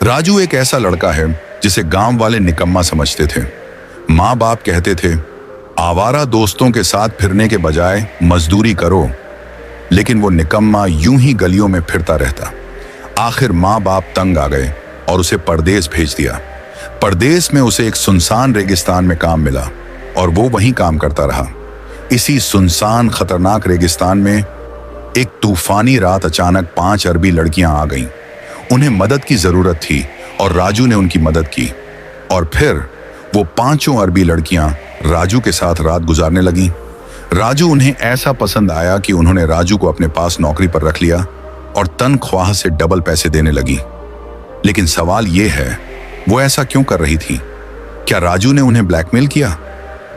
राजू एक ऐसा लड़का है जिसे गांव वाले निकम्मा समझते थे। माँ बाप कहते थे आवारा दोस्तों के साथ फिरने के बजाय मजदूरी करो, लेकिन वो निकम्मा यूं ही गलियों में फिरता रहता। आखिर माँ बाप तंग आ गए और उसे परदेस भेज दिया। परदेस में उसे एक सुनसान रेगिस्तान में काम मिला और वो वहीं काम करता रहा। इसी सुनसान खतरनाक रेगिस्तान में एक तूफानी रात अचानक 5 अरबी लड़कियां आ गईं। उन्हें मदद की जरूरत थी और राजू ने उनकी मदद की। और फिर वो 5 अरबी लड़कियां राजू के साथ रात गुजारने लगीं। राजू उन्हें ऐसा पसंद आया कि उन्होंने राजू को अपने पास नौकरी पर रख लिया और तनख्वाह से डबल पैसे देने लगी। लेकिन सवाल ये है, वो ऐसा क्यों कर रही थी? क्या राजू ने उन्हें ब्लैकमेल किया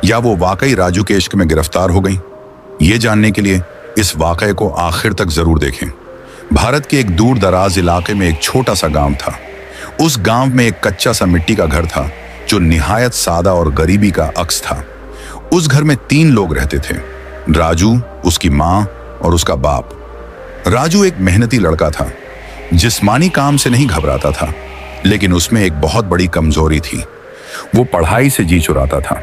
या वो वाकई राजू के इश्क में गिरफ्तार हो गई? ये जानने के लिए इस वाकये को आखिर तक जरूर देखें। भारत के एक दूर दराज इलाके में एक छोटा सा गांव था। उस गांव में एक कच्चा सा मिट्टी का घर था जो निहायत सादा और गरीबी का अक्स था। उस घर में 3 लोग रहते थे, राजू, उसकी माँ और उसका बाप। राजू एक मेहनती लड़का था, जिस्मानी काम से नहीं घबराता था, लेकिन उसमें एक बहुत बड़ी कमजोरी थी। वो पढ़ाई से जी चुराता था।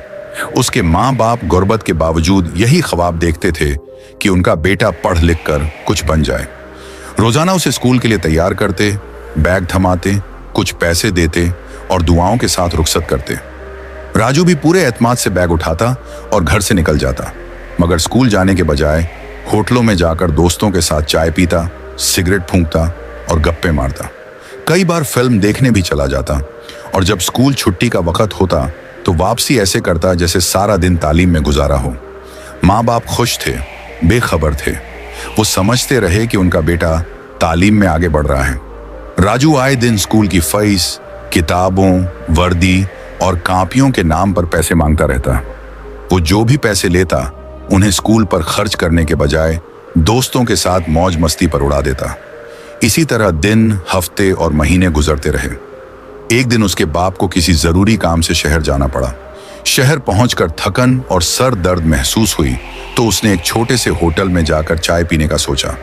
उसके माँ बाप गुर्बत के बावजूद यही ख्वाब देखते थे कि उनका बेटा पढ़ लिख कर कुछ बन जाए। रोजाना उसे स्कूल के लिए तैयार करते, बैग थमाते, कुछ पैसे देते और दुआओं के साथ रुखसत करते। राजू भी पूरे एतमाद से बैग उठाता और घर से निकल जाता, मगर स्कूल जाने के बजाय होटलों में जाकर दोस्तों के साथ चाय पीता, सिगरेट फूंकता और गप्पे मारता। कई बार फिल्म देखने भी चला जाता और जब स्कूल छुट्टी का वक्त होता तो वापसी ऐसे करता जैसे सारा दिन तालीम में गुजारा हो। माँ बाप खुश थे, बेखबर थे। वो समझते रहे कि उनका बेटा तालीम में आगे बढ़ रहा है। राजू आए दिन स्कूल की फीस, किताबों, वर्दी और कापियों के नाम पर पैसे मांगता रहता। वो जो भी पैसे लेता उन्हें स्कूल पर खर्च करने के बजाय दोस्तों के साथ मौज मस्ती पर उड़ा देता। इसी तरह दिन, हफ्ते और महीने गुजरते रहे। एक दिन उसके बाप को किसी जरूरी काम से शहर जाना पड़ा। शहर पहुंचकर थकन और सर दर्द महसूस हुई तो उसने एक छोटे से होटल में जाकर चाय पीने का सोचा।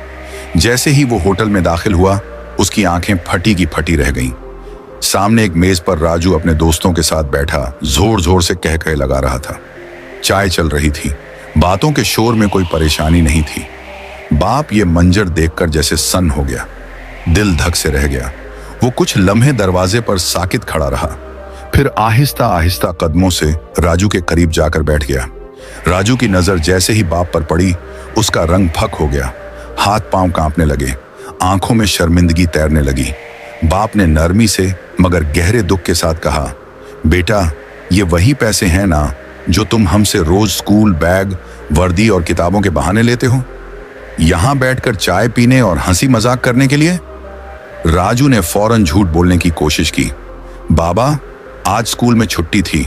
जैसे ही वो होटल में दाखिल हुआ, उसकी आंखें फटी की फटी रह गईं। सामने एक मेज पर राजू अपने दोस्तों के साथ बैठा जोर जोर से कह कह लगा रहा था। चाय चल रही थी, बातों के शोर में कोई परेशानी नहीं थी। बाप ये मंजर देखकर जैसे सन्न हो गया, दिल धक से रह गया। वो कुछ लम्हे दरवाजे पर साकित खड़ा रहा, फिर आहिस्ता आहिस्ता कदमों से राजू के करीब जाकर बैठ गया। राजू की नजर जैसे ही बाप पर पड़ी, उसका रंग फक हो गया, हाथ पांव कांपने लगे, आंखों में शर्मिंदगी तैरने लगी। बाप ने नरमी से मगर गहरे दुख के साथ कहा, बेटा, ये वही पैसे हैं ना जो तुम हमसे रोज स्कूल बैग, वर्दी और किताबों के बहाने लेते हो, यहां बैठकर चाय पीने और हंसी मजाक करने के लिए? राजू ने फौरन झूठ बोलने की कोशिश की। बाबा, आज स्कूल में छुट्टी थी,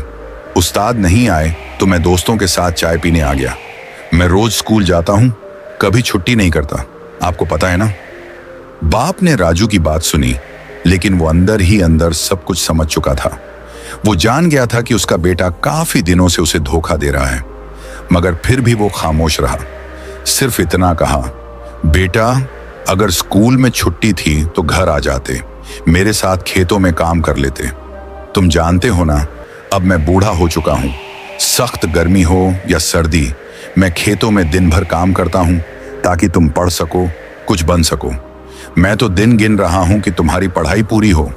उस्ताद नहीं आए तो मैं दोस्तों के साथ चाय पीने आ गया। मैं रोज स्कूल जाता हूं, कभी छुट्टी नहीं करता, आपको पता है ना। बाप ने राजू की बात सुनी, लेकिन वो अंदर ही अंदर सब कुछ समझ चुका था। वो जान गया था कि उसका बेटा काफी दिनों से उसे धोखा दे रहा है, मगर फिर भी वो खामोश रहा। सिर्फ इतना कहा, बेटा, अगर स्कूल में छुट्टी थी तो घर आ जाते, मेरे साथ खेतों में काम कर लेते। तुम जानते हो ना, अब मैं बूढ़ा हो चुका हूं। सख्त गर्मी हो या सर्दी, मैं खेतों में दिन भर काम करता हूं ताकि तुम पढ़ सको, कुछ बन सको। मैं तो दिन गिन रहा हूं कि तुम्हारी पढ़ाई पूरी हो,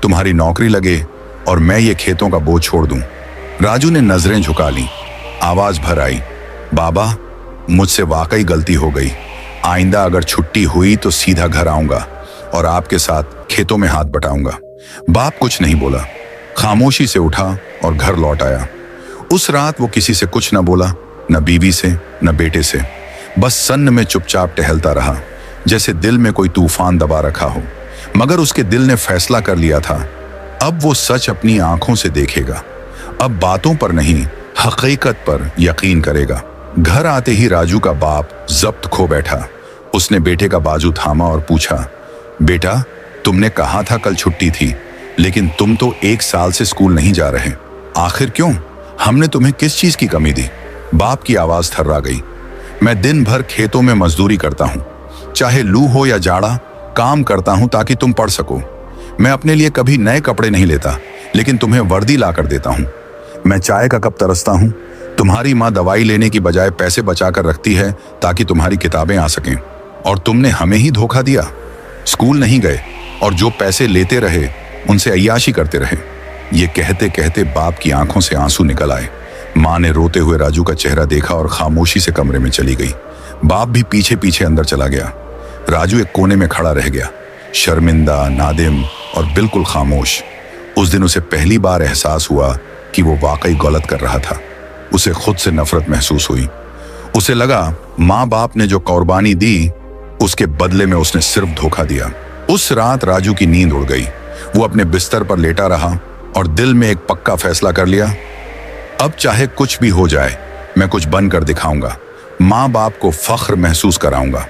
तुम्हारी नौकरी लगे और मैं ये खेतों का बोझ छोड़ दूं। राजू ने नजरें झुका ली, आवाज भर आई, बाबा, मुझसे वाकई गलती हो गई। आइंदा अगर छुट्टी हुई तो सीधा घर आऊंगा और आपके साथ खेतों में हाथ बटाऊंगा। बाप कुछ नहीं बोला, खामोशी से उठा और घर लौट आया। उस रात वो किसी से कुछ न बोला, न बीवी से, न बेटे से। बस सन्न में चुपचाप टहलता रहा, जैसे दिल में कोई तूफान दबा रखा हो। मगर उसके दिल ने फैसला कर लिया था, अब वो सच अपनी आंखों से देखेगा। अब बातों पर नहीं, हकीकत पर यकीन करेगा। घर आते ही राजू का बाप जब्त खो बैठा। उसने बेटे का बाजू थामा और पूछा, बेटा, तुमने कहा था कल छुट्टी थी, लेकिन तुम तो 1 साल से स्कूल नहीं जा रहे, आखिर क्यों? हमने तुम्हें किस चीज की कमी दी? बाप की आवाज थर्रा गई। मैं दिन भर खेतों में मजदूरी करता हूं, चाहे लू हो या जाड़ा, काम करता हूं ताकि तुम पढ़ सको। मैं अपने लिए कभी नए कपड़े नहीं लेता, लेकिन तुम्हें वर्दी ला कर देता हूँ। मैं चाय का कप तरसता हूँ। तुम्हारी माँ दवाई लेने की बजाय पैसे बचा कर रखती है ताकि तुम्हारी किताबें आ सकें, और तुमने हमें ही धोखा दिया। स्कूल नहीं गए और जो पैसे लेते रहे उनसे अय्याशी करते रहे। ये कहते कहते बाप की आंखों से आंसू निकल आए। माँ ने रोते हुए राजू का चेहरा देखा और खामोशी से कमरे में चली गई। बाप भी पीछे पीछे अंदर चला गया। राजू एक कोने में खड़ा रह गया, शर्मिंदा, नादिम और बिल्कुल खामोश। उस दिन उसे पहली बार एहसास हुआ कि वो वाकई गलत कर रहा था। उसे खुद से नफरत महसूस हुई। उसे लगा माँ बाप ने जो कुर्बानी दी उसके बदले में उसने सिर्फ धोखा दिया। उस रात राजू की नींद उड़ गई। वो अपने बिस्तर पर लेटा रहा और दिल में एक पक्का फैसला कर लिया, अब चाहे कुछ भी हो जाए मैं कुछ बनकर दिखाऊंगा, माँ बाप को फख्र महसूस कराऊंगा।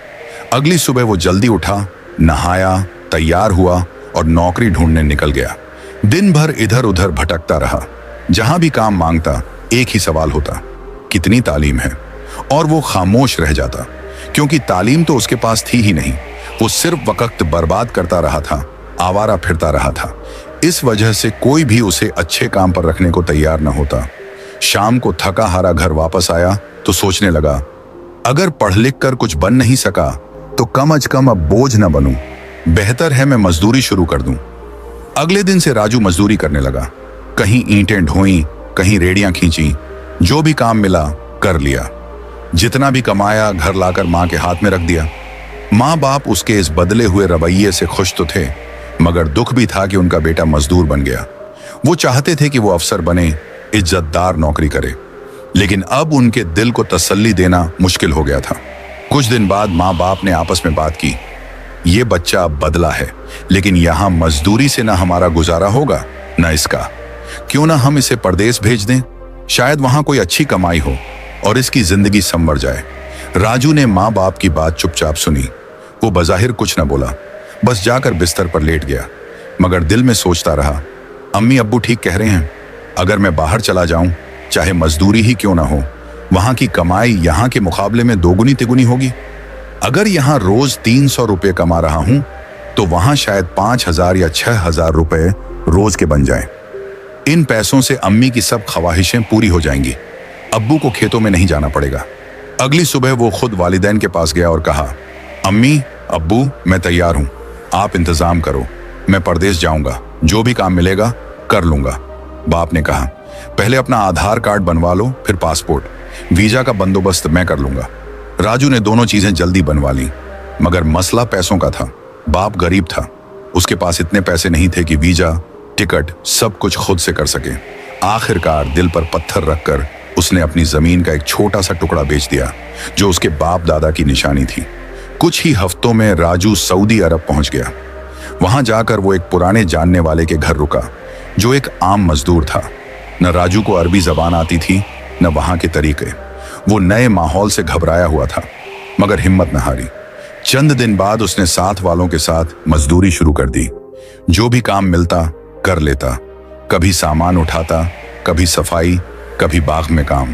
अगली सुबह वो जल्दी उठा, नहाया, तैयार हुआ और नौकरी ढूंढने निकल गया। दिन भर इधर उधर भटकता रहा। जहां भी काम मांगता एक ही सवाल होता, कितनी तालीम है? और वो खामोश रह जाता, क्योंकि तालीम तो उसके पास थी ही नहीं। वो सिर्फ वक्त बर्बाद करता रहा था, आवारा फिरता रहा था। इस वजह से कोई भी उसे अच्छे काम पर रखने को तैयार न होता। शाम को थका हारा घर वापस आया तो सोचने लगा, अगर पढ़ लिख कर कुछ बन नहीं सका तो कम अज कम अब बोझ न बनूं। बेहतर है मैं मजदूरी शुरू कर दूं। अगले दिन से राजू मजदूरी करने लगा। कहीं ईंटें ढोई, कहीं रेडियां खींची, जो भी काम मिला कर लिया। जितना भी कमाया घर लाकर माँ के हाथ में रख दिया। माँ बाप उसके इस बदले हुए रवैये से खुश तो थे, मगर दुख भी था कि उनका बेटा मजदूर बन गया। वो चाहते थे कि वो अफसर बने, इज्जतदार नौकरी करे, लेकिन अब उनके दिल को तसल्ली देना मुश्किल हो गया था। कुछ दिन बाद माँ बाप ने आपस में बात की, ये बच्चा अब बदला है, लेकिन यहाँ मजदूरी से ना हमारा गुजारा होगा न इसका। क्यों ना हम इसे परदेश भेज दें, शायद वहां कोई अच्छी कमाई हो और इसकी जिंदगी संवर जाए। राजू ने माँ बाप की बात चुपचाप सुनी। वो बजाहिर कुछ न बोला, बस जाकर बिस्तर पर लेट गया, मगर दिल में सोचता रहा, अम्मी अब्बू ठीक कह रहे हैं। अगर मैं बाहर चला जाऊं, चाहे मजदूरी ही क्यों ना हो, वहां की कमाई यहाँ के मुकाबले में दोगुनी तिगुनी होगी। अगर यहाँ रोज 300 रुपये कमा रहा हूं तो वहां शायद 5000 या 6000 रुपए रोज के बन जाएं। इन पैसों से अम्मी की सब ख्वाहिशें पूरी हो जाएंगी। अब्बू को खेतों में नहीं जाना पड़ेगा। अगली सुबह वो खुद वालिदैन के पास गया और कहा, अम्मी अब्बू मैं तैयार हूं, आप इंतजाम करो, मैं परदेश जाऊंगा, जो भी काम मिलेगा कर लूंगा। बाप ने कहा, पहले अपना आधार कार्ड बनवा लो, फिर पासपोर्ट, वीजा का बंदोबस्त मैं कर लूंगा। राजू ने दोनों चीजें जल्दी बनवा ली, मगर मसला पैसों का था। बाप गरीब था, उसके पास इतने पैसे नहीं थे कि वीजा, टिकट सब कुछ खुद से कर सके। आखिरकार दिल पर पत्थर रखकर उसने अपनी जमीन का एक छोटा सा टुकड़ा बेच दिया, जो उसके बाप दादा की निशानी थी। कुछ ही हफ्तों में राजू सऊदी अरब पहुंच गया। वहां जाकर वो एक पुराने जानने वाले के घर रुका, जो एक आम मजदूर था। न राजू को अरबी जबान आती थी, न वहां के तरीके। वो नए माहौल से घबराया हुआ था, मगर हिम्मत न हारी। चंद दिन बाद उसने साथ वालों के साथ मजदूरी शुरू कर दी। जो भी काम मिलता कर लेता, कभी सामान उठाता, कभी सफाई, कभी बाग में काम।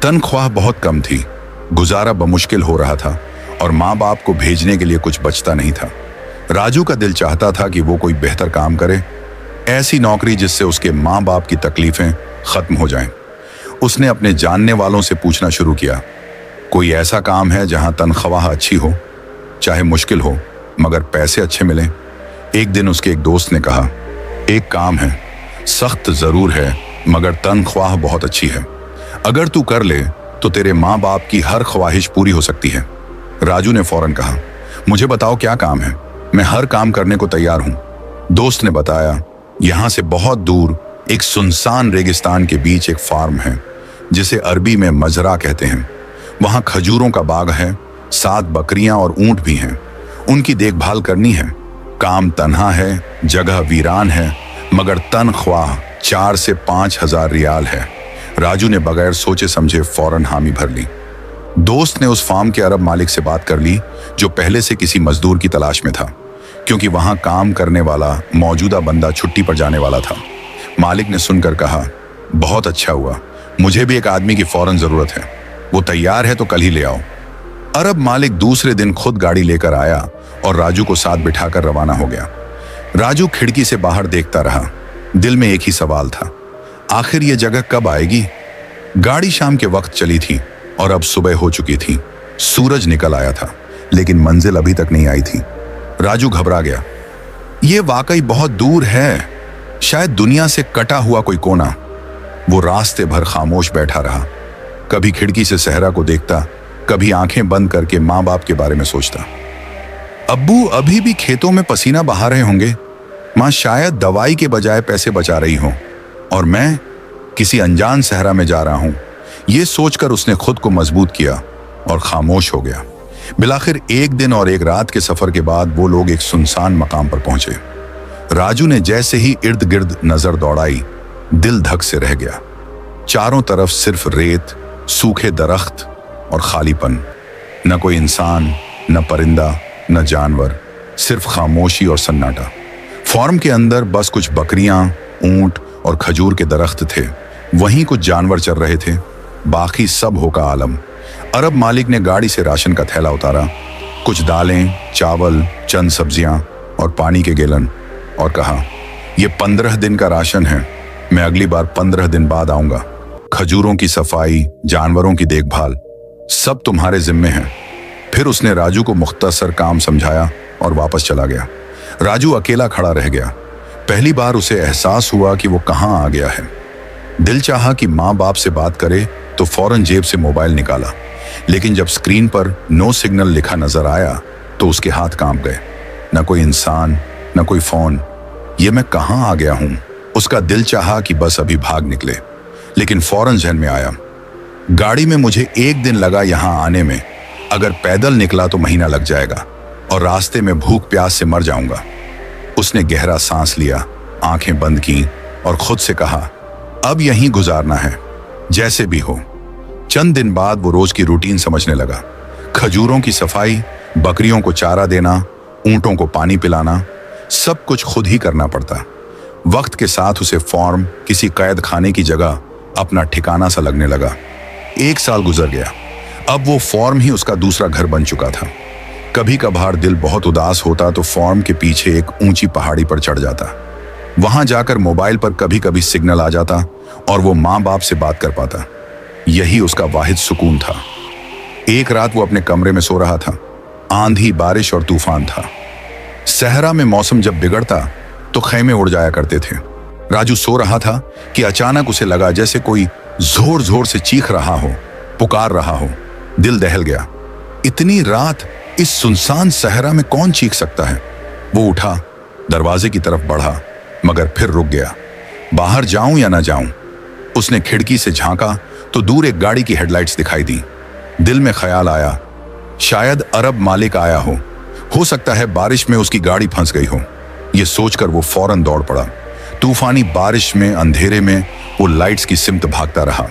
तनख्वाह बहुत कम थी, गुजारा बमुश्किल हो रहा था और माँ बाप को भेजने के लिए कुछ बचता नहीं था। राजू का दिल चाहता था कि वो कोई बेहतर काम करे, ऐसी नौकरी जिससे उसके माँ बाप की तकलीफें खत्म हो जाएं। उसने अपने जानने वालों से पूछना शुरू किया, कोई ऐसा काम है जहां तनख्वाह अच्छी हो, चाहे मुश्किल हो मगर पैसे अच्छे मिलें। एक दिन उसके एक दोस्त ने कहा, एक काम है, सख्त जरूर है मगर तनख्वाह बहुत अच्छी है। अगर तू कर ले तो तेरे माँ बाप की हर ख्वाहिश पूरी हो सकती है। राजू ने फौरन कहा, मुझे बताओ क्या काम है, मैं हर काम करने को तैयार हूं। दोस्त ने बताया, यहां से बहुत दूर एक सुनसान रेगिस्तान के बीच एक फार्म है, जिसे अरबी में मजरा कहते हैं। वहां खजूरों का बाग है, 7 बकरियां और ऊंट भी हैं। उनकी देखभाल करनी है। काम तन्हा है, जगह वीरान है, मगर तनख्वाह 4 से 5,000 रियाल है। राजू ने बगैर सोचे समझे फौरन हामी भर ली। दोस्त ने उस फार्म के अरब मालिक से बात कर ली, जो पहले से किसी मजदूर की तलाश में था, क्योंकि वहां काम करने वाला मौजूदा बंदा छुट्टी पर जाने वाला था। मालिक ने सुनकर कहा, बहुत अच्छा हुआ, मुझे भी एक आदमी की फौरन जरूरत है, वो तैयार है तो कल ही ले आओ। अरब मालिक दूसरे दिन खुद गाड़ी लेकर आया और राजू को साथ बिठाकर रवाना हो गया। राजू खिड़की से बाहर देखता रहा। दिल में एक ही सवाल था, आखिर ये जगह कब आएगी? गाड़ी शाम के वक्त चली थी और अब सुबह हो चुकी थी। सूरज निकल आया था, लेकिन मंजिल अभी तक नहीं आई थी। राजू घबरा गया। ये वाकई बहुत दूर है, शायद दुनिया से कटा हुआ कोई कोना। वो रास्ते भर खामोश बैठा रहा, कभी खिड़की से सहरा को देखता, कभी आंखें बंद करके माँ बाप के बारे में सोचता। अब्बू अभी भी खेतों में पसीना बहा रहे होंगे, माँ शायद दवाई के बजाय पैसे बचा रही हो, और मैं किसी अनजान सहरा में जा रहा हूं। ये सोचकर उसने खुद को मजबूत किया और खामोश हो गया। बिलाखिर एक दिन और एक रात के सफर के बाद वो लोग एक सुनसान मकाम पर पहुंचे। राजू ने जैसे ही इर्द गिर्द नजर दौड़ाई, दिल धक से रह गया। चारों तरफ सिर्फ रेत, सूखे दरख्त और खालीपन। न कोई इंसान, न परिंदा, न जानवर, सिर्फ खामोशी और सन्नाटा। फार्म के अंदर बस कुछ बकरियां, ऊंट और खजूर के दरख्त थे। वहीं कुछ जानवर चल रहे थे, बाकी सब होका आलम। अरब मालिक ने गाड़ी से राशन का थैला उतारा, कुछ दालें, चावल, चंद सब्जियां और पानी के गैलन, और कहा, यह 15 दिन का राशन है, मैं अगली बार 15 दिन बाद आऊंगा। खजूरों की सफाई, जानवरों की देखभाल, सब तुम्हारे जिम्मे है। फिर उसने राजू को मुख्तसर काम समझाया और वापस चला गया। राजू अकेला खड़ा रह गया। पहली बार उसे एहसास हुआ कि वो कहां आ गया है। दिल चाहा कि माँ बाप से बात करे तो फौरन जेब से मोबाइल निकाला, लेकिन जब स्क्रीन पर नो सिग्नल लिखा नजर आया तो उसके हाथ कांप गए। न कोई इंसान, न कोई फोन। ये मैं कहां आ गया हूं? उसका दिल चाहा कि बस अभी भाग निकले, लेकिन फौरन जहन में आया, गाड़ी में मुझे एक दिन लगा यहां आने में, अगर पैदल निकला तो महीना लग जाएगा और रास्ते में भूख प्यास से मर जाऊंगा। उसने गहरा सांस लिया, आंखें बंद की और खुद से कहा, अब यहीं गुजारना है, जैसे भी हो। चंद दिन बाद वो रोज की रूटीन समझने लगा। खजूरों की सफाई, बकरियों को चारा देना, ऊंटों को पानी पिलाना, सब कुछ खुद ही करना पड़ता। वक्त के साथ उसे फार्म किसी कैद खाने की जगह अपना ठिकाना सा लगने लगा। 1 साल गुजर गया। अब वो फार्म ही उसका दूसरा घर बन चुका था। कभी कभार दिल बहुत उदास होता तो फार्म के पीछे एक ऊंची पहाड़ी पर चढ़ जाता। वहां जाकर मोबाइल पर कभी कभी सिग्नल आ जाता और वो माँ बाप से बात कर पाता। यही उसका वाहिद सुकून था। एक रात वो अपने कमरे में सो रहा था। आंधी, बारिश और तूफान था। सहरा में मौसम जब बिगड़ता तो खैमे उड़ जाया करते थे। राजू सो रहा था कि अचानक उसे लगा जैसे कोई जोर जोर से चीख रहा हो, पुकार रहा हो। दिल दहल गया। इतनी रात इस सुनसान सहरा में कौन चीख सकता है? वो उठा, दरवाजे की तरफ बढ़ा, मगर फिर रुक गया। बाहर जाऊं या ना जाऊं? उसने खिड़की से झांका तो दूर एक गाड़ी की हेडलाइट्स दिखाई दी। दिल में ख्याल आया, शायद अरब मालिक आया हो सकता है बारिश में उसकी गाड़ी फंस गई हो। यह सोचकर वो फौरन दौड़ पड़ा। तूफानी बारिश में, अंधेरे में वो लाइट्स की सिमत भागता रहा।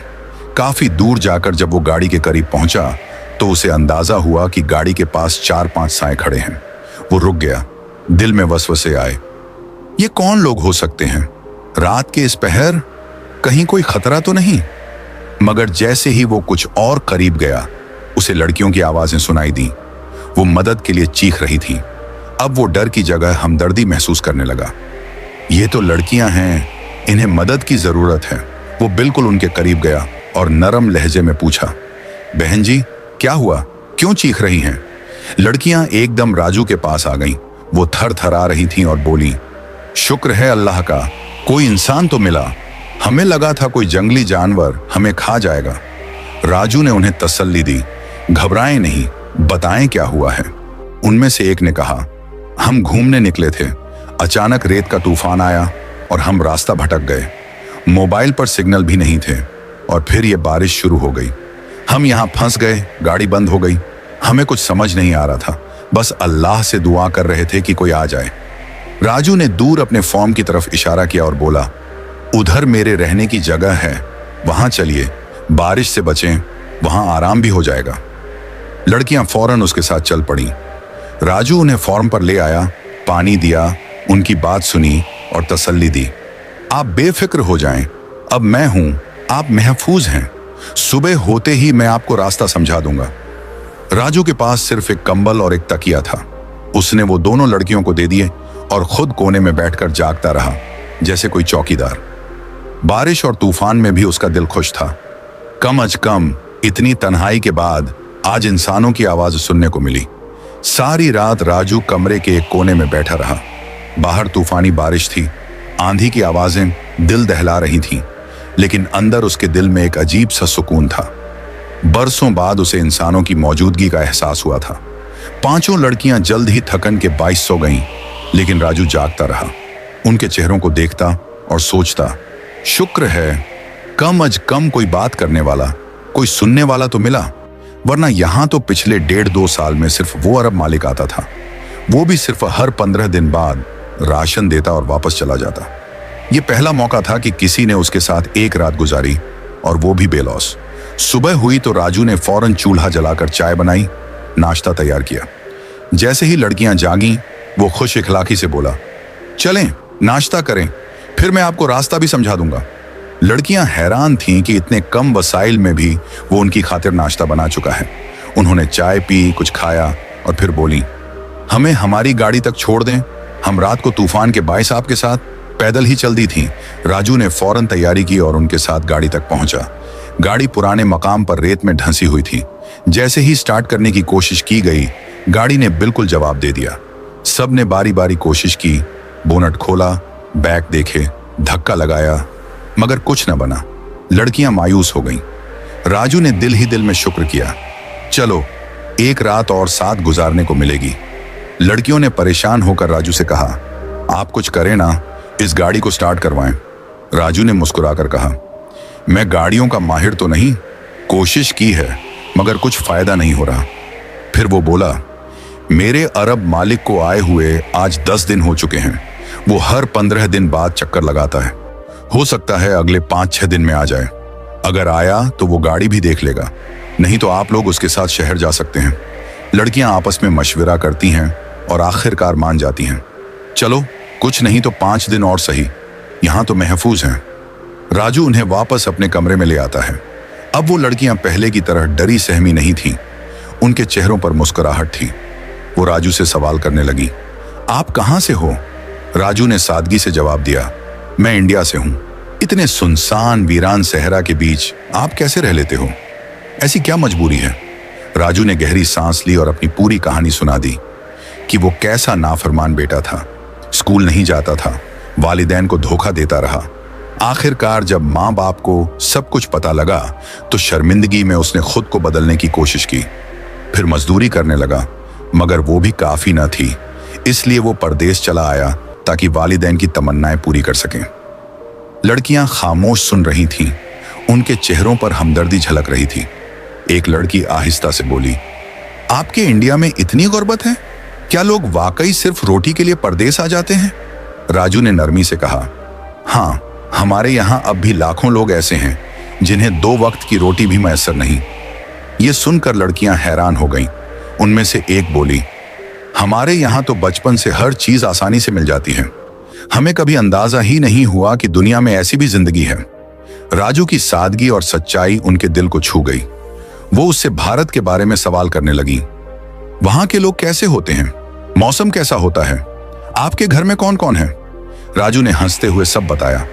काफी दूर जाकर जब वो गाड़ी के करीब पहुंचा तो उसे अंदाजा हुआ कि गाड़ी के पास 4-5 साए खड़े हैं। वो रुक गया। दिल में वसवसे आए, ये कौन लोग हो सकते हैं? रात के इस पहर, कहीं कोई खतरा तो नहीं? मगर जैसे ही वो कुछ और करीब गया, उसे लड़कियों की आवाजें सुनाई दी। वो मदद के लिए चीख रही थी। अब वो डर की जगह हमदर्दी महसूस करने लगा। ये तो लड़कियां हैं, इन्हें मदद की जरूरत है। वो बिल्कुल उनके करीब गया और नरम लहजे में पूछा, बहन जी क्या हुआ, क्यों चीख रही हैं? लड़कियां एकदम राजू के पास आ गईं। वो थर थर आ रही थीं और बोली, शुक्र है अल्लाह का, कोई इंसान तो मिला। हमें लगा था कोई जंगली जानवर हमें खा जाएगा। राजू ने उन्हें तसल्ली दी, घबराएं नहीं, बताएं क्या हुआ है। उनमें से एक ने कहा, हम घूमने निकले थे, अचानक रेत का तूफान आया और हम रास्ता भटक गए। मोबाइल पर सिग्नल भी नहीं थे और फिर ये बारिश शुरू हो गई। हम यहाँ फंस गए, गाड़ी बंद हो गई। हमें कुछ समझ नहीं आ रहा था, बस अल्लाह से दुआ कर रहे थे कि कोई आ जाए। राजू ने दूर अपने फार्म की तरफ इशारा किया और बोला, उधर मेरे रहने की जगह है, वहां चलिए, बारिश से बचें, वहां आराम भी हो जाएगा। लड़कियां फौरन उसके साथ चल पड़ी। राजू उन्हें फार्म पर ले आया, पानी दिया, उनकी बात सुनी और तसल्ली दी। आप बेफिक्र हो जाएं, अब मैं हूं, आप महफूज हैं। सुबह होते ही मैं आपको रास्ता समझा दूंगा। राजू के पास सिर्फ एक कंबल और एक तकिया था। उसने वो दोनों लड़कियों को दे दिए और खुद कोने में बैठकर जागता रहा, जैसे कोई चौकीदार। बारिश और तूफान में भी उसका दिल खुश था। कम अज कम इतनी तन्हाई के बाद आज इंसानों की आवाज सुनने को मिली। सारी रात राजू कमरे के एक कोने में बैठा रहा। बाहर तूफानी बारिश थी, आंधी की आवाजें दिल दहला रही थीं, लेकिन अंदर उसके दिल में एक अजीब सा सुकून था। बरसों बाद उसे इंसानों की मौजूदगी का एहसास हुआ था। पांचों लड़कियां जल्द ही थकन के बाइस सो गईं, लेकिन राजू जागता रहा। उनके चेहरों को देखता और सोचता, शुक्र है कम अज कम कोई बात करने वाला, कोई सुनने वाला तो मिला, वरना यहां तो पिछले 1.5-2 साल में सिर्फ वो अरब मालिक आता था, वो भी सिर्फ हर 15 दिन बाद राशन देता और वापस चला जाता। ये पहला मौका था कि किसी ने उसके साथ एक रात गुजारी, और वो भी बेलौस। सुबह हुई तो राजू ने फौरन चूल्हा जलाकर चाय बनाई, नाश्ता तैयार किया। जैसे ही लड़कियां जागीं, वो खुश इखलाकी से बोला, चलें नाश्ता करें, फिर मैं आपको रास्ता भी समझा दूंगा। लड़कियां हैरान थीं कि इतने कम वसाइल में भी वो उनकी खातिर नाश्ता बना चुका है। उन्होंने चाय पी, कुछ खाया और फिर बोली, हमें हमारी गाड़ी तक छोड़ दें, हम रात को तूफान के बाई साहब के साथ पैदल ही चल दी थी। राजू ने फौरन तैयारी की और उनके साथ गाड़ी तक पहुंचा। गाड़ी पुराने मकाम पर रेत में ढंसी हुई थी। जैसे ही स्टार्ट करने की कोशिश की गई, गाड़ी ने बिल्कुल जवाब दे दिया। सब ने बारी बारी कोशिश की, बोनट खोला, बैक देखे, धक्का लगाया, मगर कुछ न बना। लड़कियां मायूस हो गईं। राजू ने दिल ही दिल में शुक्र किया, चलो एक रात और साथ गुजारने को मिलेगी। लड़कियों ने परेशान होकर राजू से कहा, आप कुछ करें ना, इस गाड़ी को स्टार्ट करवाएं। राजू ने मुस्कुराकर कहा, मैं गाड़ियों का माहिर तो नहीं, कोशिश की है मगर कुछ फायदा नहीं हो रहा। फिर वो बोला, मेरे अरब मालिक को आए हुए आज 10 दिन हो चुके हैं। वो हर 15 दिन बाद चक्कर लगाता है। हो सकता है अगले 5-6 दिन में आ जाए। अगर आया तो वो गाड़ी भी देख लेगा, नहीं तो आप लोग उसके साथ शहर जा सकते हैं। लड़कियां आपस में मशवरा करती हैं और आखिरकार मान जाती हैं। चलो कुछ नहीं तो 5 दिन और सही, यहां तो महफूज हैं। राजू उन्हें वापस अपने कमरे में ले आता है। अब वो लड़कियां पहले की तरह डरी सहमी नहीं थीं, उनके चेहरों पर मुस्कुराहट थी। वो राजू से सवाल करने लगी, आप कहां से हो? राजू ने सादगी से जवाब दिया, मैं इंडिया से हूं। इतने सुनसान वीरान सहरा के बीच आप कैसे रह लेते हो? ऐसी क्या मजबूरी है? राजू ने गहरी सांस ली और अपनी पूरी कहानी सुना दी कि वो कैसा नाफरमान बेटा था, स्कूल नहीं जाता था, वालिदैन को धोखा देता रहा। आखिरकार जब माँ बाप को सब कुछ पता लगा तो शर्मिंदगी में उसने खुद को बदलने की कोशिश की। फिर मजदूरी करने लगा, मगर वो भी काफी न थी, इसलिए वो परदेश चला आया ताकि वालिदैन की तमन्नाएं पूरी कर सकें। लड़कियां खामोश सुन रही थीं, उनके चेहरों पर हमदर्दी झलक रही थी। एक लड़की आहिस्ता से बोली, आपके इंडिया में इतनी गुर्बत है? क्या लोग वाकई सिर्फ रोटी के लिए परदेश आ जाते हैं? राजू ने नरमी से कहा, हाँ, हमारे यहाँ अब भी लाखों लोग ऐसे हैं जिन्हें 2 वक्त की रोटी भी मैसर नहीं। ये सुनकर लड़कियां हैरान हो गईं। उनमें से एक बोली, हमारे यहाँ तो बचपन से हर चीज आसानी से मिल जाती है, हमें कभी अंदाजा ही नहीं हुआ कि दुनिया में ऐसी भी जिंदगी है। राजू की सादगी और सच्चाई उनके दिल को छू गई। वो उससे भारत के बारे में सवाल करने लगी, वहां के लोग कैसे होते हैं, मौसम कैसा होता है, आपके घर में कौन कौन है? राजू ने हंसते हुए सब बताया।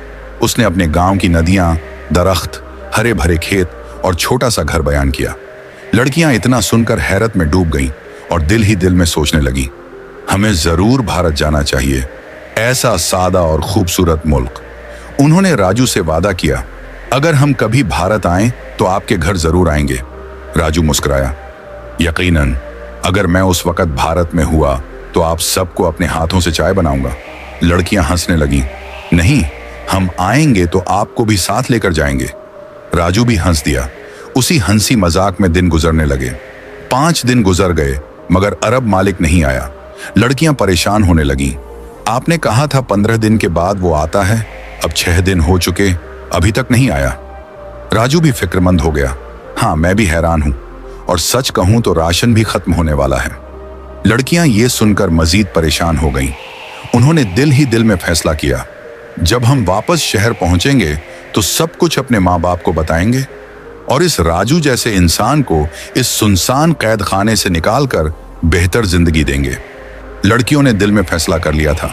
उसने अपने गांव की नदियां, दरख्त, हरे भरे खेत और छोटा सा घर बयान किया। लड़कियां इतना सुनकर हैरत में डूब गईं और दिल ही दिल में सोचने लगी, हमें जरूर भारत जाना चाहिए, ऐसा सादा और खूबसूरत मुल्क। उन्होंने राजू से वादा किया, अगर हम कभी भारत आएं तो आपके घर जरूर आएंगे। राजू मुस्कुराया, यकीनन, अगर मैं उस वक्त भारत में हुआ तो आप सबको अपने हाथों से चाय बनाऊंगा। लड़कियां हंसने लगीं, नहीं, हम आएंगे तो आपको भी साथ लेकर जाएंगे। राजू भी हंस दिया। उसी हंसी मजाक में दिन गुजरने लगे। 5 दिन गुजर गए मगर अरब मालिक नहीं आया। लड़कियां परेशान होने लगीं। आपने कहा था 15 दिन के बाद वो आता है, अब 6 दिन हो चुके, अभी तक नहीं आया। राजू भी फिक्रमंद हो गया, हाँ मैं भी हैरान हूं, और सच कहूं तो राशन भी खत्म होने वाला है। लड़कियां ये सुनकर मजीद परेशान हो गईं। उन्होंने दिल ही दिल में फैसला किया, जब हम वापस शहर पहुंचेंगे तो सब कुछ अपने माँ बाप को बताएंगे और इस राजू जैसे इंसान को इस सुनसान कैद खाने से निकालकर बेहतर जिंदगी देंगे। लड़कियों ने दिल में फैसला कर लिया था,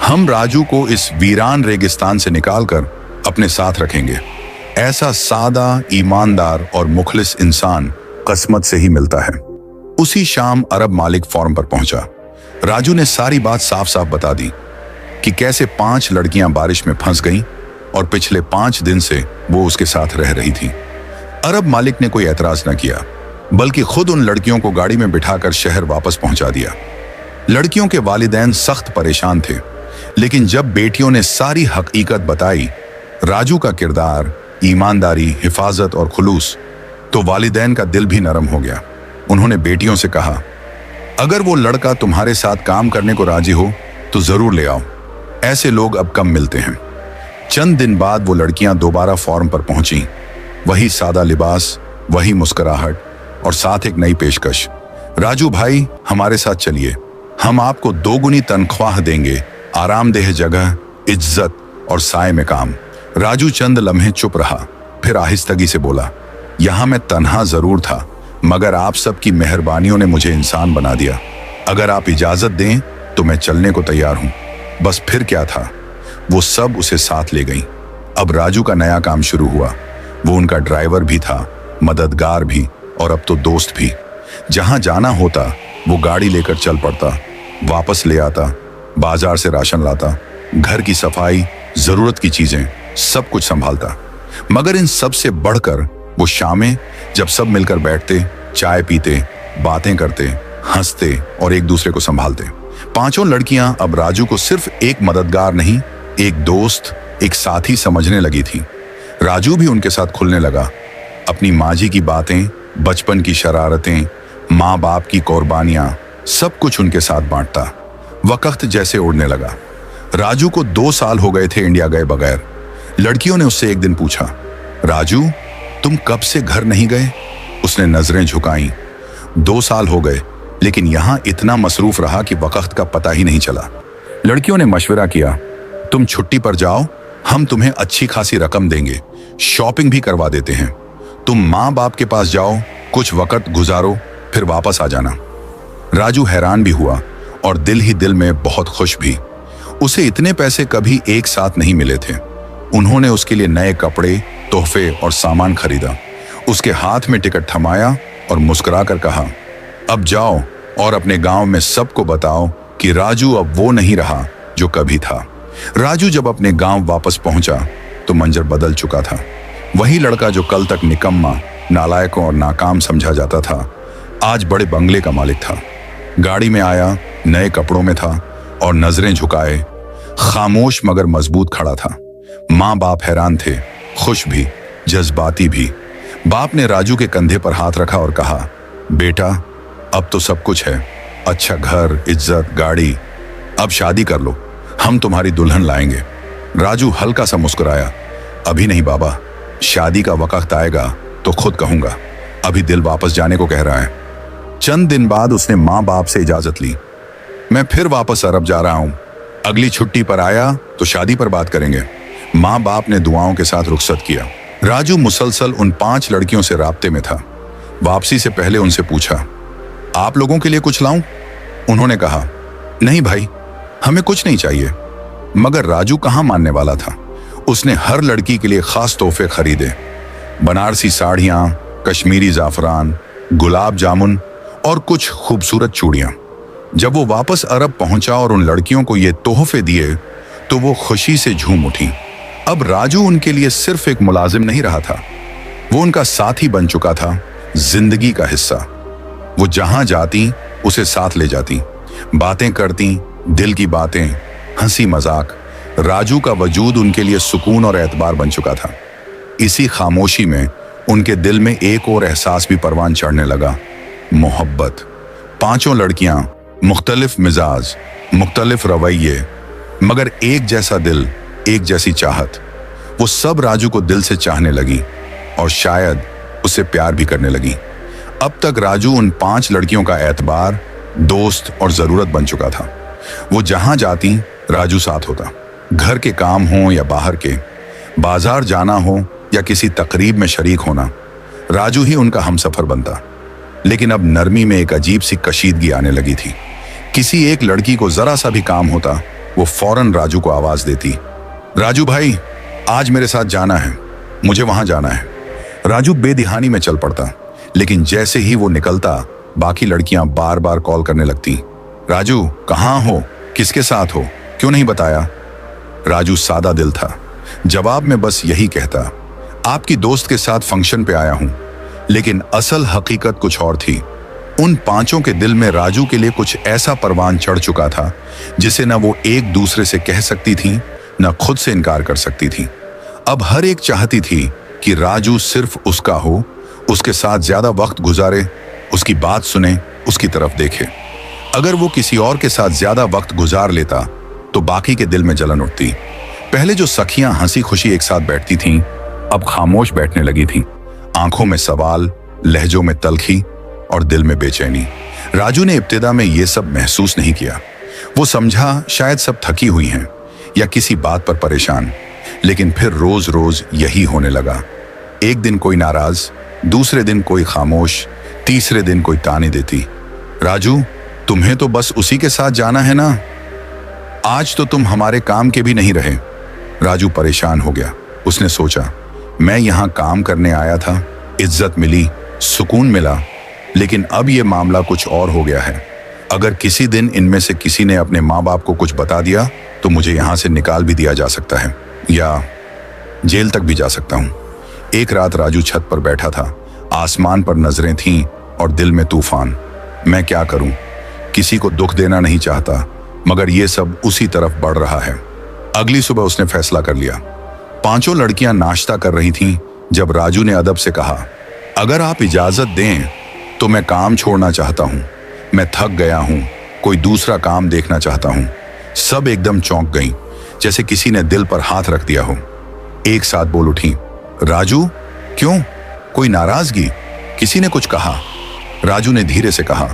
हम राजू को इस वीरान रेगिस्तान से निकालकर अपने साथ रखेंगे। ऐसा सादा, ईमानदार और मुखलिस इंसान किस्मत से ही मिलता है। उसी शाम अरब मालिक फॉर्म पर पहुंचा। राजू ने सारी बात साफ साफ बता दी कि कैसे 5 लड़कियां बारिश में फंस गईं और पिछले 5 दिन से वो उसके साथ रह रही थी। अरब मालिक ने कोई एतराज न किया, बल्कि खुद उन लड़कियों को गाड़ी में बिठाकर शहर वापस पहुंचा दिया। लड़कियों के वालिदैन सख्त परेशान थे, लेकिन जब बेटियों ने सारी हकीकत बताई, राजू का किरदार, ईमानदारी, हिफाजत और खुलूस, तो वालिदैन का दिल भी नरम हो गया। उन्होंने बेटियों से कहा, अगर वो लड़का तुम्हारे साथ काम करने को राजी हो तो जरूर ले आओ। ऐसे लोग अब कम मिलते हैं। चंद दिन बाद वो लड़कियां दोबारा फॉर्म पर पहुंची। वही सादा लिबास, वही मुस्कुराहट और साथ एक नई पेशकश। राजू भाई, हमारे साथ चलिए, हम आपको 2 गुनी तनख्वाह देंगे, आरामदेह जगह, इज्जत और साए में काम। राजू चंद लम्हे चुप रहा, फिर आहिस्तगी से बोला, यहां मैं तन्हा जरूर था, मगर आप सबकी मेहरबानियों ने मुझे इंसान बना दिया। अगर आप इजाजत दें तो मैं चलने को तैयार हूं। बस फिर क्या था, वो सब उसे साथ ले गईं। अब राजू का नया काम शुरू हुआ। वो उनका ड्राइवर भी था, मददगार भी और अब तो दोस्त भी। जहां जाना होता वो गाड़ी लेकर चल पड़ता, वापस ले आता, बाजार से राशन लाता, घर की सफाई, जरूरत की चीजें, सब कुछ संभालता। मगर इन सब से बढ़कर वो शामें, जब सब मिलकर बैठते, चाय पीते, बातें करते, हंसते और एक दूसरे को संभालते। 5 लड़कियां अब राजू को सिर्फ एक मददगार नहीं, एक दोस्त, एक साथी समझने लगी थी। राजू भी उनके साथ खुलने लगा। अपनी माजी की बातें, बचपन की शरारतें, माँ बाप की कुर्बानियां, सब कुछ उनके साथ बांटता। वक्त जैसे उड़ने लगा। राजू को 2 साल हो गए थे इंडिया गए बगैर। लड़कियों ने उससे एक दिन पूछा, राजू तुम कब से घर नहीं गए? उसने नजरें झुकाईं। 2 साल हो गए, लेकिन यहां इतना मसरूफ रहा कि वक्त का पता ही नहीं चला। लड़कियों ने मशवरा किया, तुम छुट्टी पर जाओ, हम तुम्हें अच्छी खासी रकम देंगे, शॉपिंग भी करवा देते हैं। तुम माँ बाप के पास जाओ, कुछ वक्त गुजारो, फिर वापस आ जाना। राजू हैरान भी हुआ और दिल ही दिल में बहुत खुश भी। उसे इतने पैसे कभी एक साथ नहीं मिले थे। उन्होंने उसके लिए नए कपड़े, तोहफे और सामान खरीदा। उसके हाथ में टिकट थमाया और मुस्कुराकर कहा, अब जाओ और अपने गांव में सबको बताओ कि राजू अब वो नहीं रहा जो कभी था। राजू जब अपने गांव वापस पहुंचा तो मंजर बदल चुका था। वही लड़का जो कल तक निकम्मा, नालायकों और नाकाम समझा जाता था, आज बड़े बंगले का मालिक था। गाड़ी में आया, नए कपड़ों में था और नजरें झुकाए, खामोश मगर मजबूत खड़ा था। माँ बाप हैरान थे, खुश भी, जज्बाती भी। बाप ने राजू के कंधे पर हाथ रखा और कहा, बेटा अब तो सब कुछ है, अच्छा घर, इज्जत, गाड़ी, अब शादी कर लो, हम तुम्हारी दुल्हन लाएंगे। राजू हल्का सा मुस्कुराया, अभी नहीं बाबा, शादी का वक्त आएगा तो खुद कहूंगा, अभी दिल वापस जाने को कह रहा है। चंद दिन बाद उसने माँ बाप से इजाजत ली, मैं फिर वापस अरब जा रहा हूं, अगली छुट्टी पर आया तो शादी पर बात करेंगे। माँ बाप ने दुआओं के साथ रुखसत किया। राजू मुसलसल उन 5 लड़कियों से राब्ते में था। वापसी से पहले उनसे पूछा, आप लोगों के लिए कुछ लाऊं? उन्होंने कहा, नहीं भाई, हमें कुछ नहीं चाहिए। मगर राजू कहां मानने वाला था। उसने हर लड़की के लिए खास तोहफे खरीदे, बनारसी साड़ियां, कश्मीरी जाफरान, गुलाब जामुन और कुछ खूबसूरत चूड़ियां। जब वो वापस अरब पहुंचा और उन लड़कियों को ये तोहफे दिए तो वो खुशी से झूम उठी। अब राजू उनके लिए सिर्फ एक मुलाजिम नहीं रहा था, वो उनका साथी बन चुका था, जिंदगी का हिस्सा। वो जहां जाती उसे साथ ले जाती, बातें करती, दिल की बातें, हंसी मजाक। राजू का वजूद उनके लिए सुकून और एतबार बन चुका था। इसी खामोशी में उनके दिल में एक और एहसास भी परवान चढ़ने लगा, मोहब्बत। 5 लड़कियां, मुख्तलिफ मिजाज, मुख्तलिफ रवैये, मगर एक जैसा दिल, एक जैसी चाहत। वो सब राजू को दिल से चाहने लगी और शायद उसे प्यार भी करने लगी। अब तक राजू उन 5 लड़कियों का एतबार, दोस्त और जरूरत बन चुका था। वो जहां जाती राजू साथ होता, घर के काम हो या बाहर के, बाजार जाना हो या किसी तकरीब में शरीक होना, राजू ही उनका हमसफर बनता। लेकिन अब नरमी में एक अजीब सी कशीदगी आने लगी थी। किसी एक लड़की को जरा सा भी काम होता, वो फौरन राजू को आवाज देती, राजू भाई, आज मेरे साथ जाना है, मुझे वहां जाना है। राजू बेदिहानी में चल पड़ता, लेकिन जैसे ही वो निकलता, बाकी लड़कियां बार बार कॉल करने लगती, राजू कहाँ हो, किसके साथ हो, क्यों नहीं बताया। राजू सादा दिल था, जवाब में बस यही कहता, आपकी दोस्त के साथ फंक्शन पे आया हूं। लेकिन असल हकीकत कुछ और थी। उन पांचों के दिल में राजू के लिए कुछ ऐसा परवान चढ़ चुका था जिसे न वो एक दूसरे से कह सकती थी, न खुद से इनकार कर सकती थी। अब हर एक चाहती थी कि राजू सिर्फ उसका हो, उसके साथ ज्यादा वक्त गुजारे, उसकी बात सुने, उसकी तरफ देखे। अगर वो किसी और के साथ ज्यादा वक्त गुजार लेता तो बाकी के दिल में जलन उठती। पहले जो सखियां हंसी खुशी एक साथ बैठती थीं, अब खामोश बैठने लगी थीं, आंखों में सवाल, लहजों में तलखी और दिल में बेचैनी। राजू ने इब्तिदा में ये सब महसूस नहीं किया। वो समझा शायद सब थकी हुई हैं या किसी बात पर परेशान, लेकिन फिर रोज रोज यही होने लगा। एक दिन कोई नाराज, दूसरे दिन कोई खामोश, तीसरे दिन कोई ताने देती, राजू तुम्हें तो बस उसी के साथ जाना है ना, आज तो तुम हमारे काम के भी नहीं रहे। राजू परेशान हो गया। उसने सोचा, मैं यहां काम करने आया था, इज्जत मिली, सुकून मिला, लेकिन अब यह मामला कुछ और हो गया है। अगर किसी दिन इनमें से किसी ने अपने माँ बाप को कुछ बता दिया तो मुझे यहां से निकाल भी दिया जा सकता है या जेल तक भी जा सकता हूं। एक रात राजू छत पर बैठा था, आसमान पर नजरें थीं और दिल में तूफान। मैं क्या करूं, किसी को दुख देना नहीं चाहता, मगर यह सब उसी तरफ बढ़ रहा है। अगली सुबह उसने फैसला कर लिया। पांचों लड़कियां नाश्ता कर रही थीं जब राजू ने अदब से कहा, अगर आप इजाजत दें तो मैं काम छोड़ना चाहता हूं, मैं थक गया हूं, कोई दूसरा काम देखना चाहता हूं। सब एकदम चौंक गईं, जैसे किसी ने दिल पर हाथ रख दिया हो। एक साथ बोल उठी, राजू क्यों, कोई नाराजगी, किसी ने कुछ कहा? राजू ने धीरे से कहा,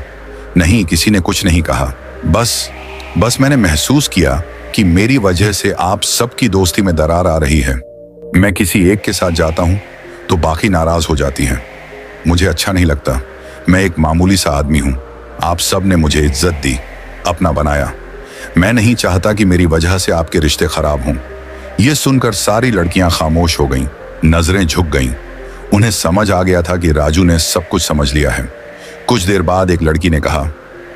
नहीं किसी ने कुछ नहीं कहा, बस मैंने महसूस किया कि मेरी वजह से आप सबकी दोस्ती में दरार आ रही है। मैं किसी एक के साथ जाता हूं तो बाकी नाराज हो जाती हैं। मुझे अच्छा नहीं लगता, मैं एक मामूली सा आदमी हूं, आप सब ने मुझे इज्जत दी, अपना बनाया, मैं नहीं चाहता कि मेरी वजह से आपके रिश्ते खराब हों। यह सुनकर सारी लड़कियां खामोश हो गईं, नजरें झुक गईं। उन्हें समझ आ गया था कि राजू ने सब कुछ समझ लिया है। कुछ देर बाद एक लड़की ने कहा,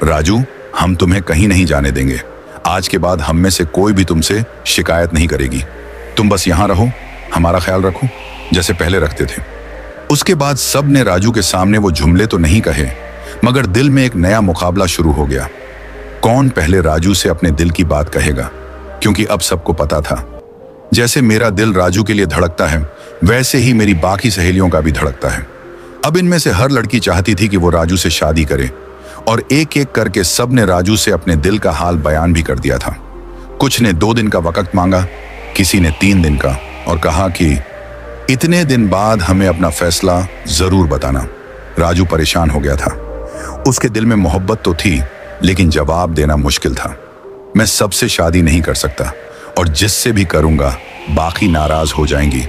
राजू हम तुम्हें कहीं नहीं जाने देंगे, आज के बाद हम में से कोई भी तुमसे शिकायत नहीं करेगी, तुम बस यहां रहो, हमारा ख्याल रखो जैसे पहले रखते थे। उसके बाद सब ने राजू के सामने वो जुमले तो नहीं कहे, मगर दिल में एक नया मुकाबला शुरू हो गया। कौन पहले राजू से अपने दिल की बात कहेगा, क्योंकि अब सबको पता था, जैसे मेरा दिल राजू के लिए धड़कता है वैसे ही मेरी बाकी सहेलियों का भी धड़कता है। अब इनमें से हर लड़की चाहती थी कि वो राजू से शादी करे, और एक एक करके सब ने राजू से अपने दिल का हाल बयान भी कर दिया था। कुछ ने 2 दिन का वक्त मांगा, किसी ने 3 दिन का, और कहा कि इतने दिन बाद हमें अपना फैसला जरूर बताना। राजू परेशान हो गया था। उसके दिल में मोहब्बत तो थी, लेकिन जवाब देना मुश्किल था। मैं सबसे शादी नहीं कर सकता, और जिससे भी करूंगा बाकी नाराज हो जाएंगी,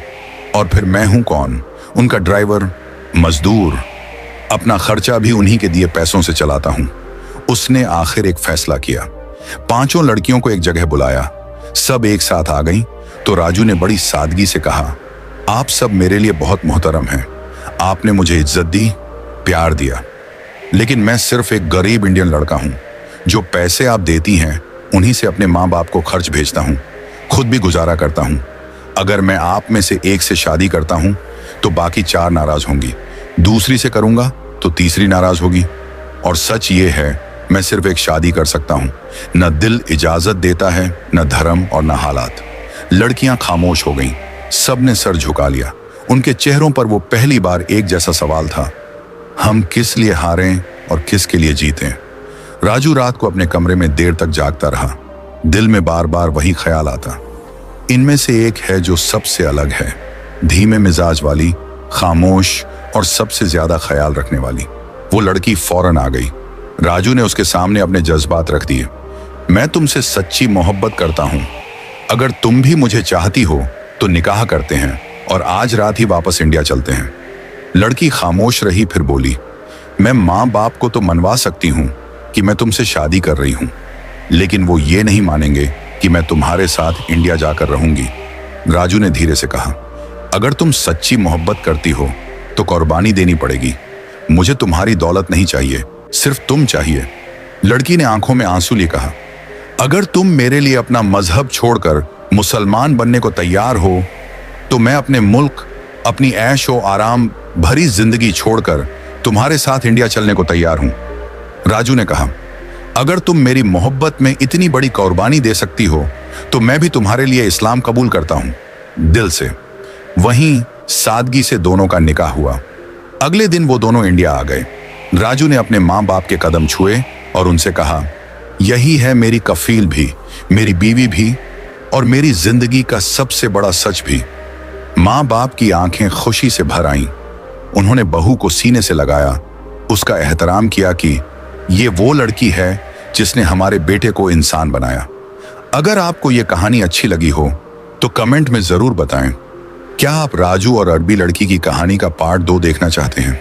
और फिर मैं हूं कौन, उनका ड्राइवर, मजदूर, अपना खर्चा भी उन्हीं के दिए पैसों से चलाता हूं। उसने आखिर एक फैसला किया। 5 लड़कियों को एक जगह बुलाया, सब एक साथ आ गईं, तो राजू ने बड़ी सादगी से कहा, आप सब मेरे लिए बहुत मोहतरम हैं, आपने मुझे इज्जत दी, प्यार दिया, लेकिन मैं सिर्फ एक गरीब इंडियन लड़का हूं। जो पैसे आप देती हैं उन्हीं से अपने माँ बाप को खर्च भेजता हूं, खुद भी गुजारा करता हूं। अगर मैं आप में से एक से शादी करता हूं तो बाकी 4 नाराज होंगी, दूसरी से करूंगा तो तीसरी नाराज होगी, और सच ये है मैं सिर्फ एक शादी कर सकता हूं। न दिल इजाजत देता है, न धर्म और न हालात। लड़कियां खामोश हो गईं, सब ने सर झुका लिया। उनके चेहरों पर वो पहली बार एक जैसा सवाल था, हम किस लिए हारें और किसके लिए जीतें। राजू रात को अपने कमरे में देर तक जागता रहा, दिल में बार बार वही ख्याल आता। इनमें से एक है जो सबसे अलग है, धीमे मिजाज वाली, खामोश और सबसे ज्यादा ख्याल रखने वाली। वो लड़की फौरन आ गई। राजू ने उसके सामने अपने जज्बात रख दिए। मैं तुमसे सच्ची मोहब्बत करता हूं, अगर तुम भी मुझे चाहती हो तो निकाह करते हैं और आज रात ही वापस इंडिया चलते हैं। लड़की खामोश रही, फिर बोली, मैं माँ बाप को तो मनवा सकती हूँ, कि मैं तुमसे शादी कर रही हूं, लेकिन वो ये नहीं मानेंगे कि मैं तुम्हारे साथ इंडिया जाकर रहूंगी। राजू ने धीरे से कहा, अगर तुम सच्ची मोहब्बत करती हो तो कुर्बानी देनी पड़ेगी। मुझे तुम्हारी दौलत नहीं चाहिए, सिर्फ तुम चाहिए। लड़की ने आंखों में आंसू लिए कहा, अगर तुम मेरे लिए अपना मजहब छोड़कर मुसलमान बनने को तैयार हो तो मैं अपने मुल्क, अपनी ऐश और आराम भरी जिंदगी छोड़कर तुम्हारे साथ इंडिया चलने को तैयार हूं। राजू ने कहा, अगर तुम मेरी मोहब्बत में इतनी बड़ी कुर्बानी दे सकती हो तो मैं भी तुम्हारे लिए इस्लाम कबूल करता हूं, दिल से। वहीं सादगी से दोनों का निकाह हुआ। अगले दिन वो दोनों इंडिया आ गए। राजू ने अपने माँ बाप के कदम छुए और उनसे कहा, यही है मेरी कफील भी, मेरी बीवी भी और मेरी जिंदगी का सबसे बड़ा सच भी। माँ बाप की आंखें खुशी से भर आईं। उन्होंने बहू को सीने से लगाया, उसका एहतराम किया कि ये वो लड़की है जिसने हमारे बेटे को इंसान बनाया। अगर आपको ये कहानी अच्छी लगी हो तो कमेंट में जरूर बताएं। क्या आप राजू और अरबी लड़की की कहानी का पार्ट 2 देखना चाहते हैं?